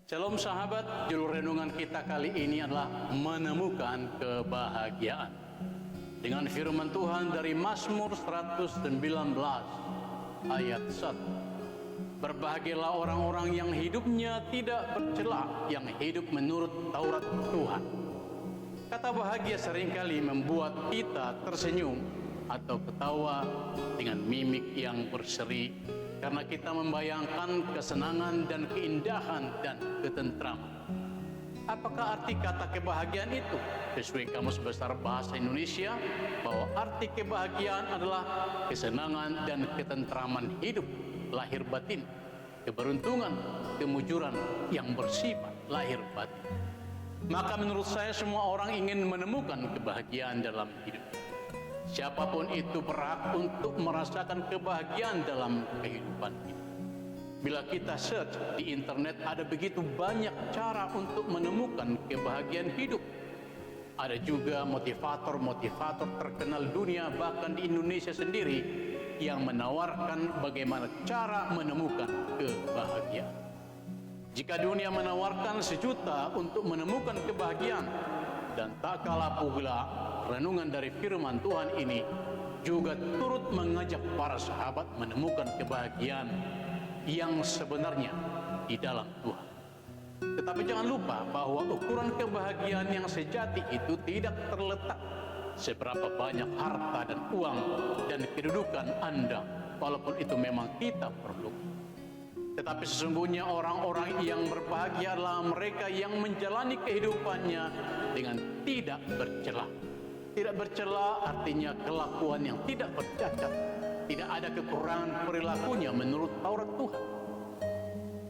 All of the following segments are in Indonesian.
Shalom sahabat, judul renungan kita kali ini adalah menemukan kebahagiaan. Dengan firman Tuhan dari Mazmur 119 ayat 1. Berbahagialah orang-orang yang hidupnya tidak bercela, yang hidup menurut Taurat Tuhan. Kata bahagia seringkali membuat kita tersenyum atau ketawa dengan mimik yang berseri, karena kita membayangkan kesenangan dan keindahan dan ketentraman. Apakah arti kata kebahagiaan itu? Sesuai Kamus Besar Bahasa Indonesia, bahwa arti kebahagiaan adalah kesenangan dan ketentraman hidup, lahir batin, keberuntungan, kemujuran yang bersifat lahir batin. Maka menurut saya semua orang ingin menemukan kebahagiaan dalam hidup. Siapapun itu berhak untuk merasakan kebahagiaan dalam kehidupan kita. Bila kita search di internet, ada begitu banyak cara untuk menemukan kebahagiaan hidup. Ada juga motivator-motivator terkenal dunia, bahkan di Indonesia sendiri, yang menawarkan bagaimana cara menemukan kebahagiaan. Jika dunia menawarkan 1 juta untuk menemukan kebahagiaan, dan tak kalah pula renungan dari firman Tuhan ini juga turut mengajak para sahabat menemukan kebahagiaan yang sebenarnya di dalam Tuhan. Tetapi jangan lupa bahwa ukuran kebahagiaan yang sejati itu tidak terletak seberapa banyak harta dan uang dan kedudukan Anda, walaupun itu memang kita perlu. Tetapi sesungguhnya orang-orang yang berbahagia adalah mereka yang menjalani kehidupannya dengan tidak bercela. Tidak bercela artinya kelakuan yang tidak bercacat, tidak ada kekurangan perilakunya menurut Taurat Tuhan.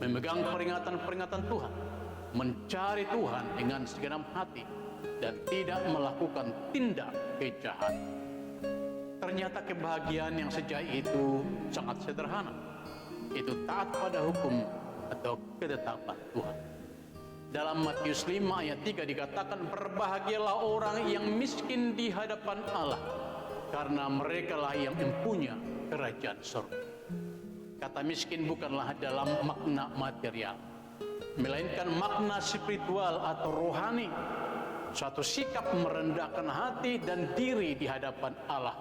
Memegang peringatan-peringatan Tuhan, mencari Tuhan dengan segenap hati, dan tidak melakukan tindak kejahatan. Ternyata kebahagiaan yang sejati itu sangat sederhana. Itu taat pada hukum atau ketetapan Tuhan. Dalam Matius 5 ayat 3 dikatakan, berbahagialah orang yang miskin di hadapan Allah, karena merekalah yang mempunyai kerajaan surga. Kata miskin bukanlah dalam makna material, melainkan makna spiritual atau rohani, suatu sikap merendahkan hati dan diri di hadapan Allah,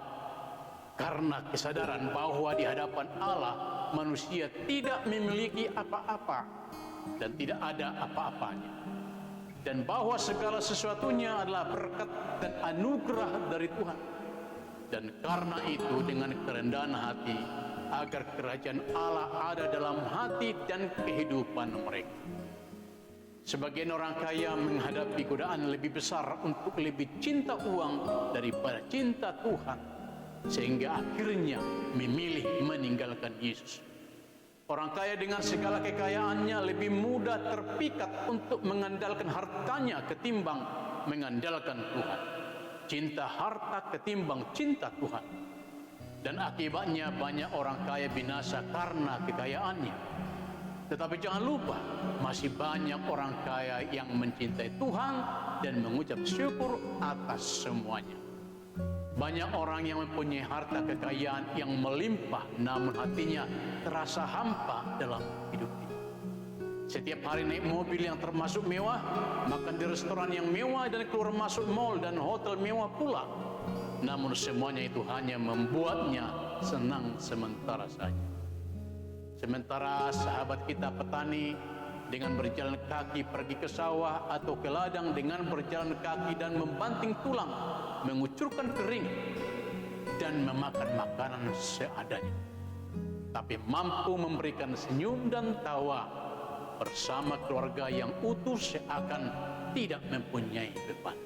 karena kesadaran bahwa di hadapan Allah manusia tidak memiliki apa-apa dan tidak ada apa-apanya, dan bahwa segala sesuatunya adalah berkat dan anugerah dari Tuhan. Dan karena itu dengan kerendahan hati, agar kerajaan Allah ada dalam hati dan kehidupan mereka. Sebagian orang kaya menghadapi godaan lebih besar untuk lebih cinta uang daripada cinta Tuhan, sehingga akhirnya memilih meninggalkan Yesus. Orang kaya dengan segala kekayaannya lebih mudah terpikat untuk mengandalkan hartanya ketimbang mengandalkan Tuhan. Cinta harta ketimbang cinta Tuhan. Dan akibatnya banyak orang kaya binasa karena kekayaannya. Tetapi jangan lupa, masih banyak orang kaya yang mencintai Tuhan dan mengucap syukur atas semuanya. Banyak orang yang mempunyai harta kekayaan yang melimpah, namun hatinya terasa hampa dalam hidup ini. Setiap hari naik mobil yang termasuk mewah, makan di restoran yang mewah, dan keluar masuk mall dan hotel mewah pula. Namun semuanya itu hanya membuatnya senang sementara saja. Sementara sahabat kita petani dengan berjalan kaki pergi ke sawah atau ke ladang dengan berjalan kaki dan membanting tulang, mengucurkan kering, dan memakan makanan seadanya, tapi mampu memberikan senyum dan tawa bersama keluarga yang utuh, seakan tidak mempunyai beban,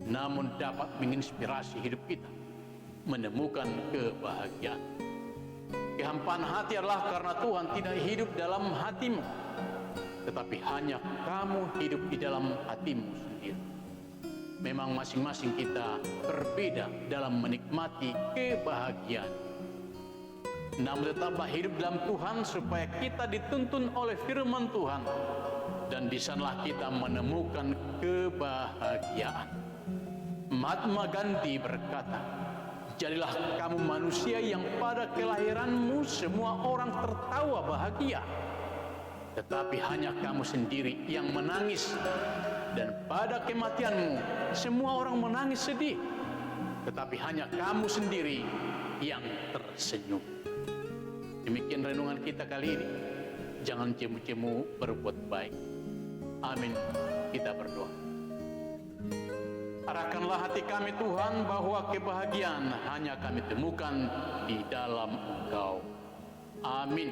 namun dapat menginspirasi hidup kita menemukan kebahagiaan. Kehampaan hati adalah karena Tuhan tidak hidup dalam hatimu, tetapi hanya kamu hidup di dalam hatimu sendiri. Memang masing-masing kita berbeda dalam menikmati kebahagiaan, namun tetaplah hidup dalam Tuhan supaya kita dituntun oleh firman Tuhan, dan di sanalah kita menemukan kebahagiaan. Mahatma Gandhi berkata, jadilah kamu manusia yang pada kelahiranmu semua orang tertawa bahagia, tetapi hanya kamu sendiri yang menangis. Dan pada kematianmu, semua orang menangis sedih, tetapi hanya kamu sendiri yang tersenyum. Demikian renungan kita kali ini. Jangan cemu-cemu berbuat baik. Amin. Kita berdoa. Arahkanlah hati kami Tuhan, bahwa kebahagiaan hanya kami temukan di dalam Engkau. Amin.